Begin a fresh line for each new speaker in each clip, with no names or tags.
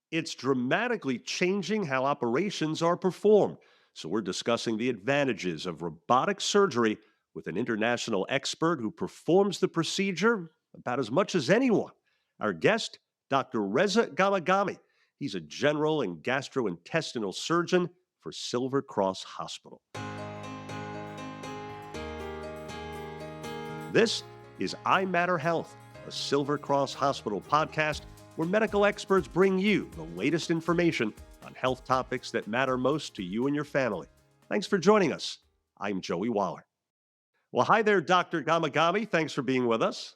It's dramatically changing how operations are performed. So, we're discussing the advantages of robotic surgery with an international expert who performs the procedure about as much as anyone. Our guest, Dr. Reza Gamagami. He's a general and gastrointestinal surgeon for Silver Cross Hospital. This is iMatter Health, a Silver Cross Hospital podcast where medical experts bring you the latest information on health topics that matter most to you and your family. Thanks for joining us. I'm Joey Waller. Well, hi there, Dr. Gamagami. Thanks for being with us.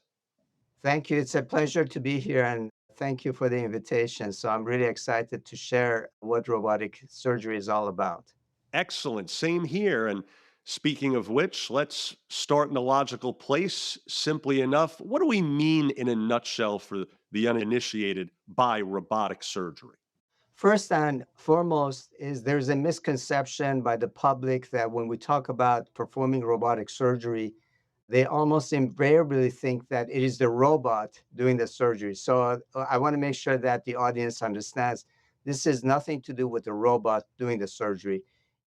Thank you. It's a pleasure to be here and thank you for the invitation. So I'm really excited to share what robotic surgery is all about.
Excellent. Same here. And speaking of which, let's start in a logical place. Simply enough, what do we mean in a nutshell for the uninitiated by robotic surgery?
First and foremost is there's a misconception by the public that when we talk about performing robotic surgery, they almost invariably think that it is the robot doing the surgery. So I want to make sure that the audience understands this is nothing to do with the robot doing the surgery.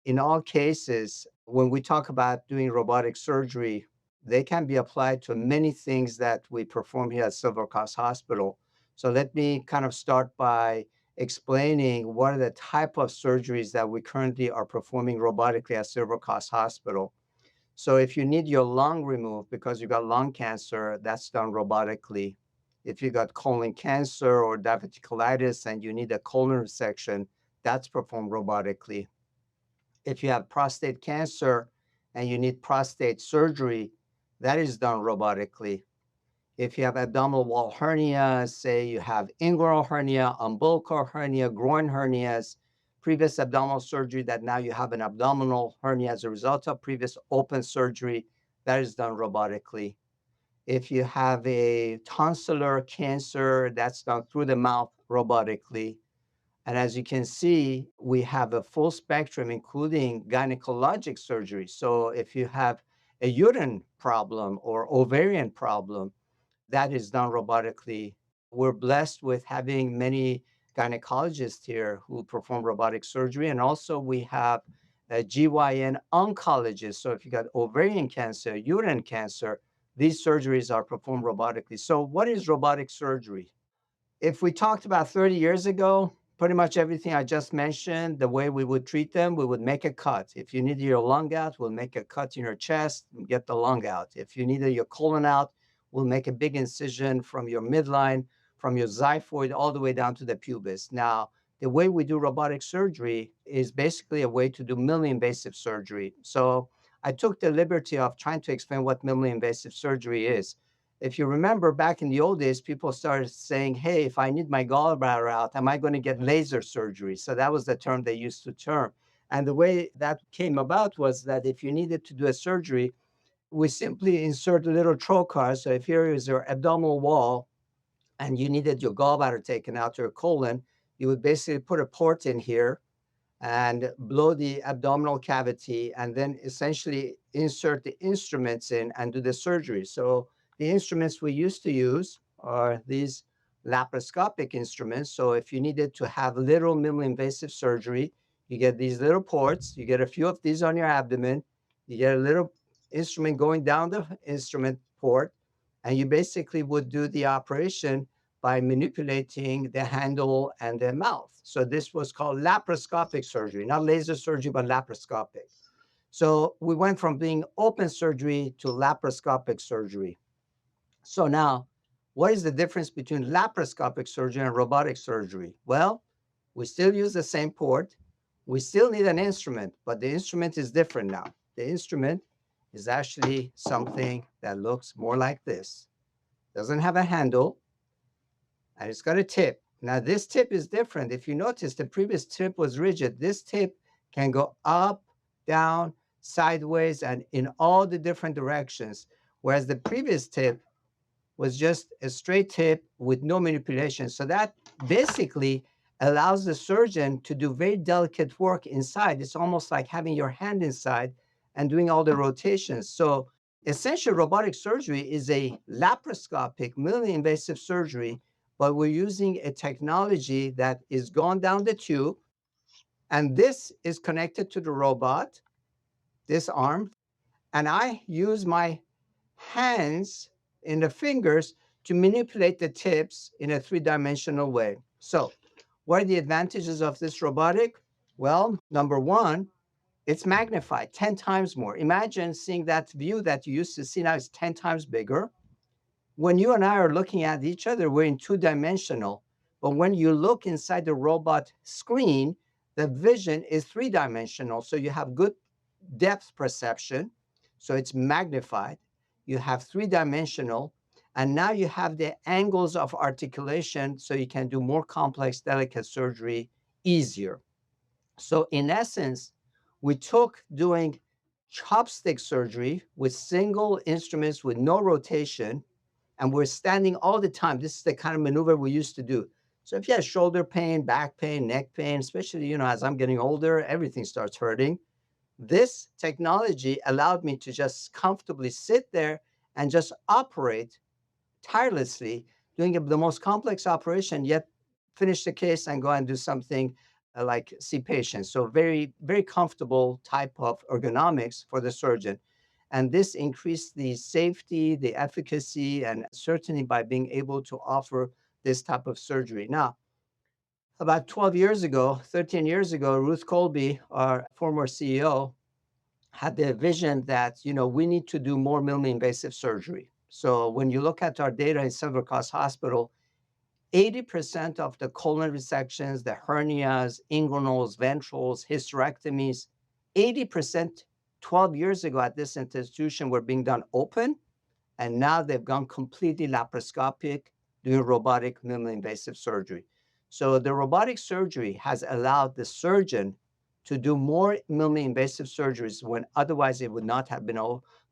In all cases, when we talk about doing robotic surgery, they can be applied to many things that we perform here at Silver Cross Hospital. So let me kind of start by explaining what are the type of surgeries that we currently are performing robotically at Silver Cross Hospital. So if you need your lung removed because you got lung cancer, that's done robotically. If you got colon cancer or diverticulitis and you need a colon resection, that's performed robotically. If you have prostate cancer and you need prostate surgery, that is done robotically. If you have abdominal wall hernia, say you have inguinal hernia, umbilical hernia, groin hernias, previous abdominal surgery that now you have an abdominal hernia as a result of previous open surgery, that is done robotically. If you have a tonsillar cancer, that's done through the mouth robotically. And as you can see, we have a full spectrum, including gynecologic surgery. So if you have a uterine problem or ovarian problem, that is done robotically. We're blessed with having many gynecologists here who perform robotic surgery. And also, we have a GYN oncologist. So, if you got ovarian cancer, uterine cancer, these surgeries are performed robotically. So, what is robotic surgery? If we talked about 30 years ago, pretty much everything I just mentioned, the way we would treat them, we would make a cut. If you needed your lung out, we'll make a cut in your chest and get the lung out. If you needed your colon out, we'll make a big incision from your midline, from your xiphoid, all the way down to the pubis. Now, the way we do robotic surgery is basically a way to do minimally invasive surgery. So I took the liberty of trying to explain what minimally invasive surgery is. If you remember back in the old days, people started saying, hey, if I need my gallbladder out, am I going to get laser surgery? So that was the term they used to term. And the way that came about was that if you needed to do a surgery, we simply insert a little trocar. So if here is your abdominal wall and you needed your gallbladder taken out, your colon, you would basically put a port in here and blow the abdominal cavity and then essentially insert the instruments in and do the surgery. So the instruments we used to use are these laparoscopic instruments. So if you needed to have little minimally invasive surgery, you get these little ports, you get a few of these on your abdomen, you get a little instrument going down the instrument port, and you basically would do the operation by manipulating the handle and the mouth. So this was called laparoscopic surgery, not laser surgery, but laparoscopic. So we went from being open surgery to laparoscopic surgery. So now, what is the difference between laparoscopic surgery and robotic surgery? Well, we still use the same port. We still need an instrument, but the instrument is different now. The instrument is actually something that looks more like this. Doesn't have a handle, and it's got a tip. Now, this tip is different. If you notice, the previous tip was rigid. This tip can go up, down, sideways, and in all the different directions. Whereas the previous tip was just a straight tip with no manipulation. So that basically allows the surgeon to do very delicate work inside. It's almost like having your hand inside and doing all the rotations. So essentially, robotic surgery is a laparoscopic, minimally invasive surgery, but we're using a technology that is gone down the tube, and this is connected to the robot, this arm, and I use my hands in the fingers to manipulate the tips in a three-dimensional way. So, what are the advantages of this robotic? Well, number one, it's magnified 10 times more. Imagine seeing that view that you used to see now is 10 times bigger. When you and I are looking at each other, we're in two-dimensional. But when you look inside the robot screen, the vision is three-dimensional. So you have good depth perception. So it's magnified. You have three-dimensional. And now you have the angles of articulation so you can do more complex, delicate surgery easier. So in essence, we took doing chopstick surgery with single instruments with no rotation, and we're standing all the time. This is the kind of maneuver we used to do. So if you have shoulder pain, back pain, neck pain, especially, as I'm getting older, everything starts hurting. This technology allowed me to just comfortably sit there and just operate tirelessly, doing the most complex operation, yet finish the case and go and do something like see patients. So very, very comfortable type of ergonomics for the surgeon. And this increased the safety, the efficacy, and certainly by being able to offer this type of surgery. Now, about 12 years ago, 13 years ago, Ruth Colby, our former CEO, had the vision that we need to do more minimally invasive surgery. So when you look at our data in Silver Cross Hospital, 80% of the colon resections, the hernias, inguinals, ventrals, hysterectomies, 80% 12 years ago at this institution were being done open, and now they've gone completely laparoscopic, doing robotic minimally invasive surgery. So the robotic surgery has allowed the surgeon to do more minimally invasive surgeries when otherwise it would not have been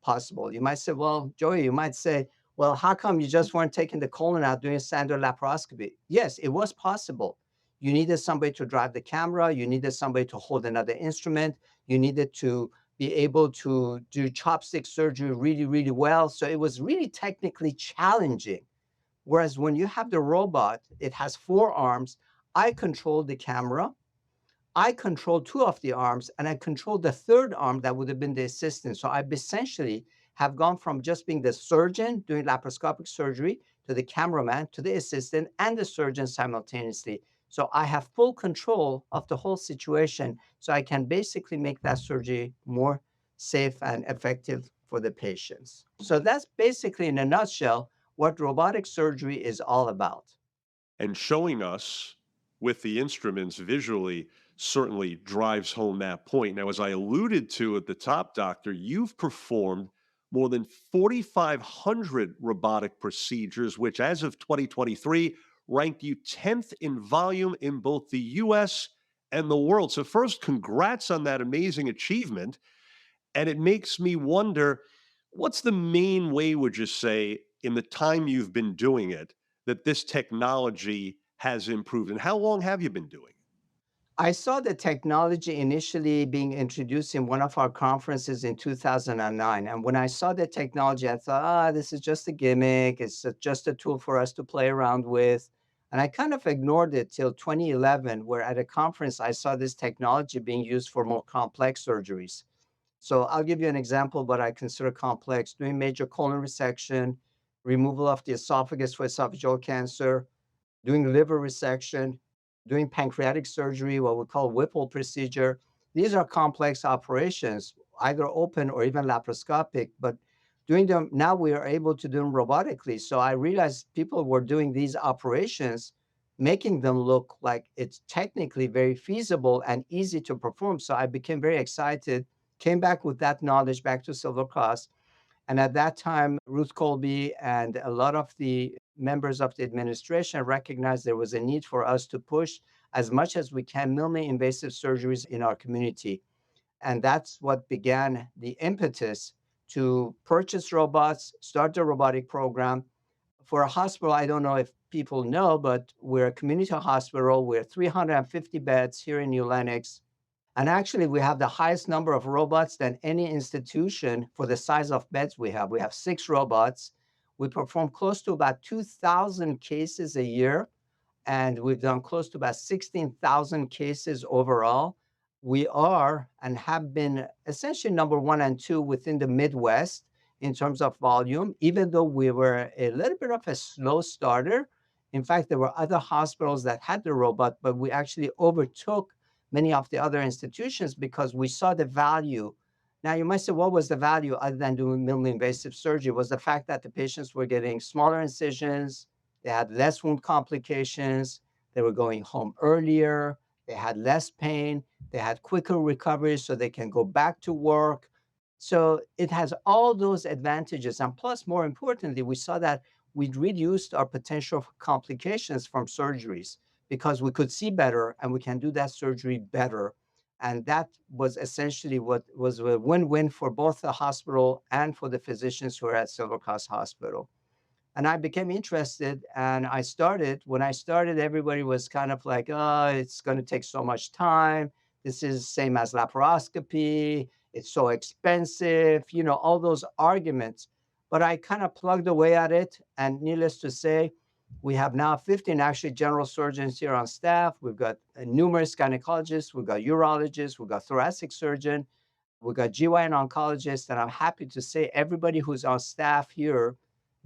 possible. You might say, well, Joey, you might say, well, how come you just weren't taking the colon out doing a standard laparoscopy? Yes, it was possible. You needed somebody to drive the camera. You needed somebody to hold another instrument. You needed to be able to do chopstick surgery really, really well. So it was really technically challenging. Whereas when you have the robot, it has four arms. I control the camera. I control two of the arms, and I control the third arm that would have been the assistant. So I essentially have gone from just being the surgeon doing laparoscopic surgery to the cameraman to the assistant and the surgeon simultaneously. So I have full control of the whole situation. So I can basically make that surgery more safe and effective for the patients. So that's basically, in a nutshell, what robotic surgery is all about.
And showing us with the instruments visually certainly drives home that point. Now, as I alluded to at the top, Doctor, you've performed more than 4,500 robotic procedures, which as of 2023 ranked you 10th in volume in both the US and the world. So, first, congrats on that amazing achievement. And it makes me wonder, what's the main way, would you say, in the time you've been doing it, that this technology has improved? And how long have you been doing it?
I saw the technology initially being introduced in one of our conferences in 2009. And when I saw the technology, I thought, this is just a gimmick. It's just a tool for us to play around with. And I kind of ignored it till 2011, where at a conference, I saw this technology being used for more complex surgeries. So I'll give you an example of what I consider complex: doing major colon resection, removal of the esophagus for esophageal cancer, doing liver resection, doing pancreatic surgery, what we call Whipple procedure. These are complex operations, either open or even laparoscopic, but doing them now we are able to do them robotically. So I realized people were doing these operations, making them look like it's technically very feasible and easy to perform. So I became very excited, came back with that knowledge back to Silver Cross, and at that time, Ruth Colby and a lot of the members of the administration recognized there was a need for us to push as much as we can minimally invasive surgeries in our community. And that's what began the impetus to purchase robots, start the robotic program. For a hospital, I don't know if people know, but we're a community hospital. We're 350 beds here in New Lenox. And actually, we have the highest number of robots than any institution for the size of beds we have. We have six robots. We perform close to about 2,000 cases a year, and we've done close to about 16,000 cases overall. We are and have been essentially number one and two within the Midwest in terms of volume, even though we were a little bit of a slow starter. In fact, there were other hospitals that had the robot, but we actually overtook many of the other institutions because we saw the value. Now, you might say, what was the value other than doing minimally invasive surgery? Was the fact that the patients were getting smaller incisions, they had less wound complications. They were going home earlier. They had less pain. They had quicker recovery so they can go back to work. So it has all those advantages. And plus, more importantly, we saw that we'd reduced our potential for complications from surgeries because we could see better and we can do that surgery better. And that was essentially what was a win win for both the hospital and for the physicians who are at Silver Cross Hospital. And I became interested and I started. When I started, everybody was kind of like, oh, it's going to take so much time. This is same as laparoscopy. It's so expensive, all those arguments. But I kind of plugged away at it. And needless to say, we have now 15 actually general surgeons here on staff. We've got numerous gynecologists, we've got urologists, we've got thoracic surgeon, we've got GYN oncologists. And I'm happy to say everybody who's on staff here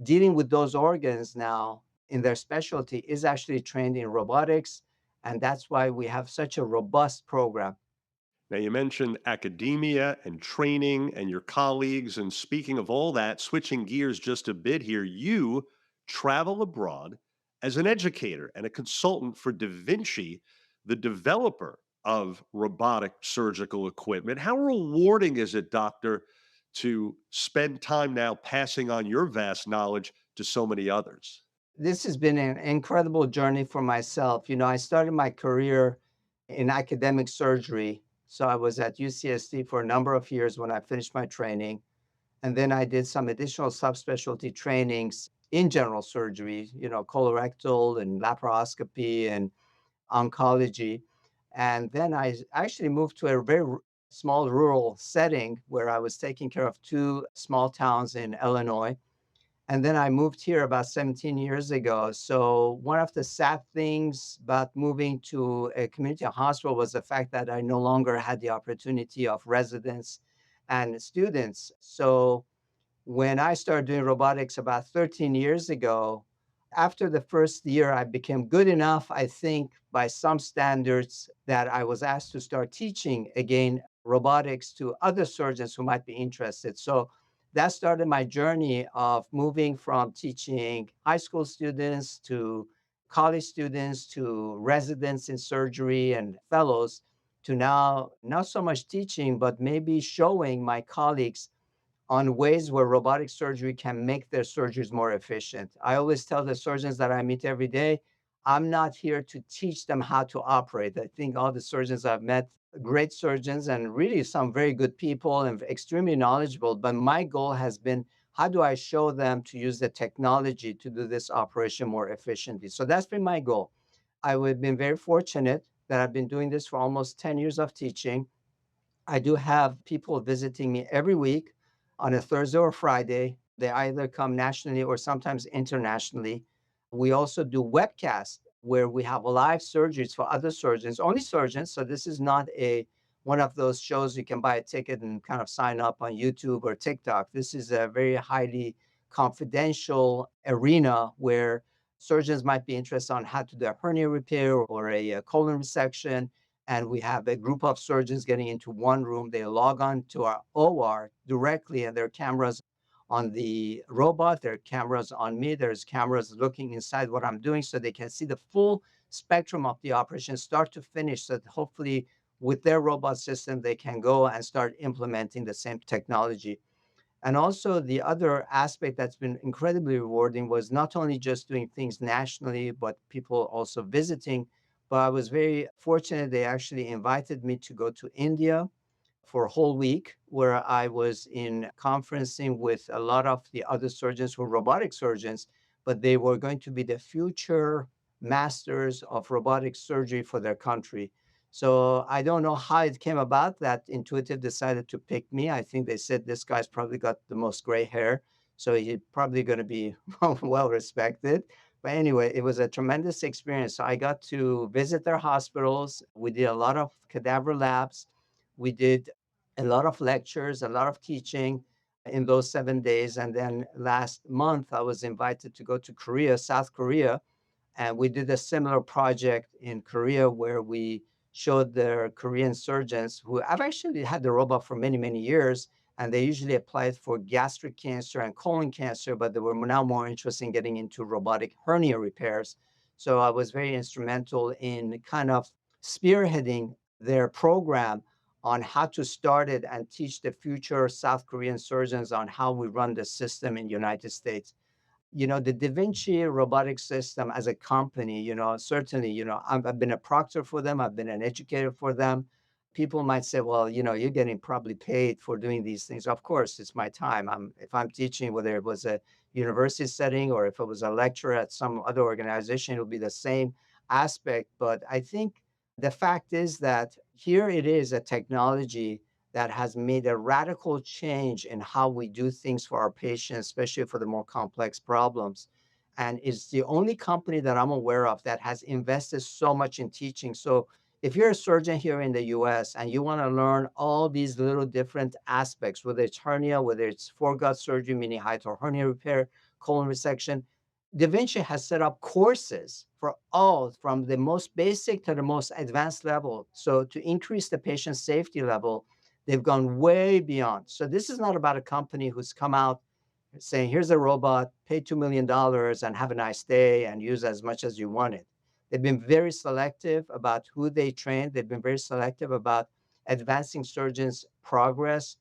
dealing with those organs now in their specialty is actually trained in robotics. And that's why we have such a robust program.
Now, you mentioned academia and training and your colleagues. And speaking of all that, switching gears just a bit here, you travel abroad as an educator and a consultant for Da Vinci, the developer of robotic surgical equipment. How rewarding is it, doctor, to spend time now passing on your vast knowledge to so many others?
This has been an incredible journey for myself. I started my career in academic surgery. So I was at UCSD for a number of years when I finished my training. And then I did some additional subspecialty trainings in general surgery, colorectal and laparoscopy and oncology. And then I actually moved to a very small rural setting where I was taking care of two small towns in Illinois. And then I moved here about 17 years ago. So, one of the sad things about moving to a community hospital was the fact that I no longer had the opportunity of residents and students. So, when I started doing robotics about 13 years ago, after the first year, I became good enough, I think, by some standards, that I was asked to start teaching again robotics to other surgeons who might be interested. So that started my journey of moving from teaching high school students to college students to residents in surgery and fellows to now not so much teaching, but maybe showing my colleagues on ways where robotic surgery can make their surgeries more efficient. I always tell the surgeons that I meet every day, I'm not here to teach them how to operate. I think all the surgeons I've met, great surgeons and really some very good people and extremely knowledgeable. But my goal has been, how do I show them to use the technology to do this operation more efficiently? So that's been my goal. I've been very fortunate that I've been doing this for almost 10 years of teaching. I do have people visiting me every week on a Thursday or Friday. They either come nationally or sometimes internationally. We also do webcasts where we have live surgeries for other surgeons, only surgeons. So this is not a one of those shows you can buy a ticket and kind of sign up on YouTube or TikTok. This is a very highly confidential arena where surgeons might be interested on how to do a hernia repair or a colon resection, and we have a group of surgeons getting into one room. They log on to our OR directly, and there are cameras on the robot, there are cameras on me, there's cameras looking inside what I'm doing so they can see the full spectrum of the operation, start to finish, so that hopefully with their robot system, they can go and start implementing the same technology. And also, the other aspect that's been incredibly rewarding was not only just doing things nationally, but people also visiting. But I was very fortunate. They actually invited me to go to India for a whole week, where I was in conferencing with a lot of the other surgeons who were robotic surgeons, but they were going to be the future masters of robotic surgery for their country. So I don't know how it came about that Intuitive decided to pick me. I think they said this guy's probably got the most gray hair. So he's probably going to be well respected. But anyway, it was a tremendous experience. So I got to visit their hospitals. We did a lot of cadaver labs. We did a lot of lectures, a lot of teaching in those 7 days. And then last month, I was invited to go to Korea, South Korea, and we did a similar project in Korea where we showed their Korean surgeons who have actually had the robot for many, many years. And they usually apply it for gastric cancer and colon cancer, but they were now more interested in getting into robotic hernia repairs. So I was very instrumental in kind of spearheading their program on how to start it and teach the future South Korean surgeons on how we run the system in the United States. The Da Vinci robotic system as a company, certainly, I've been a proctor for them. I've been an educator for them. People might say, well, you're getting probably paid for doing these things. Of course, it's my time. If I'm teaching, whether it was a university setting or if it was a lecture at some other organization, it'll be the same aspect. But I think the fact is that here it is a technology that has made a radical change in how we do things for our patients, especially for the more complex problems. And it's the only company that I'm aware of that has invested so much in teaching. So if you're a surgeon here in the US and you want to learn all these little different aspects, whether it's hernia, whether it's foregut surgery, meaning height or hernia repair, colon resection, Da Vinci has set up courses for all from the most basic to the most advanced level. So to increase the patient safety level, they've gone way beyond. So this is not about a company who's come out saying, here's a robot, pay $2 million and have a nice day and use as much as you want it. They've been very selective about who they train. They've been very selective about advancing surgeons' progress,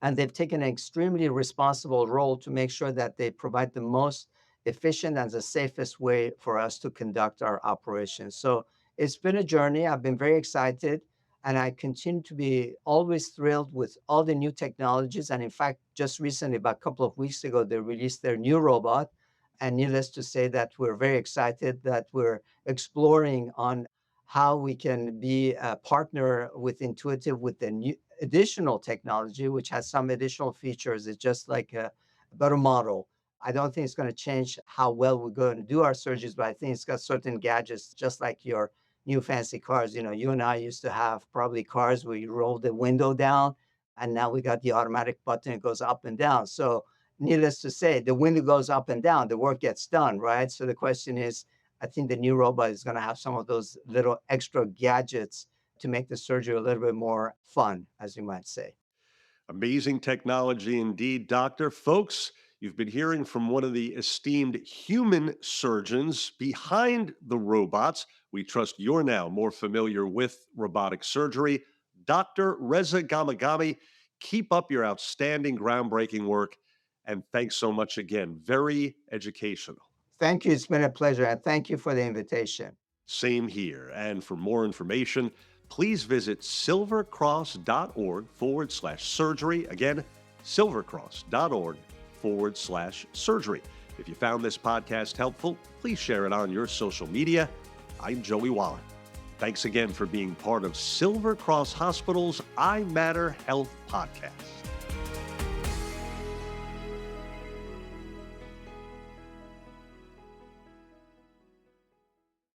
and they've taken an extremely responsible role to make sure that they provide the most efficient and the safest way for us to conduct our operations. So it's been a journey. I've been very excited, and I continue to be always thrilled with all the new technologies. And in fact, just recently, about a couple of weeks ago, they released their new robot. And needless to say that we're very excited that we're exploring on how we can be a partner with Intuitive with the new additional technology, which has some additional features. It's just like a better model. I don't think it's going to change how well we're going to do our surgeries, but I think it's got certain gadgets, just like your new fancy cars. You and I used to have probably cars where you roll the window down, and now we got the automatic button, it goes up and down. So, needless to say, the window goes up and down, the work gets done, right? So, the question is, I think the new robot is going to have some of those little extra gadgets to make the surgery a little bit more fun, as you might say.
Amazing technology indeed, Doctor. Folks, you've been hearing from one of the esteemed human surgeons behind the robots. We trust you're now more familiar with robotic surgery. Dr. Reza Gamagami, keep up your outstanding, groundbreaking work. And thanks so much again. Very educational.
Thank you. It's been a pleasure. And thank you for the invitation.
Same here. And for more information, please visit silvercross.org/surgery. Again, silvercross.org/surgery. If you found this podcast helpful, please share it on your social media. I'm Joey Wallach. Thanks again for being part of Silver Cross Hospital's iMatter Health Podcast.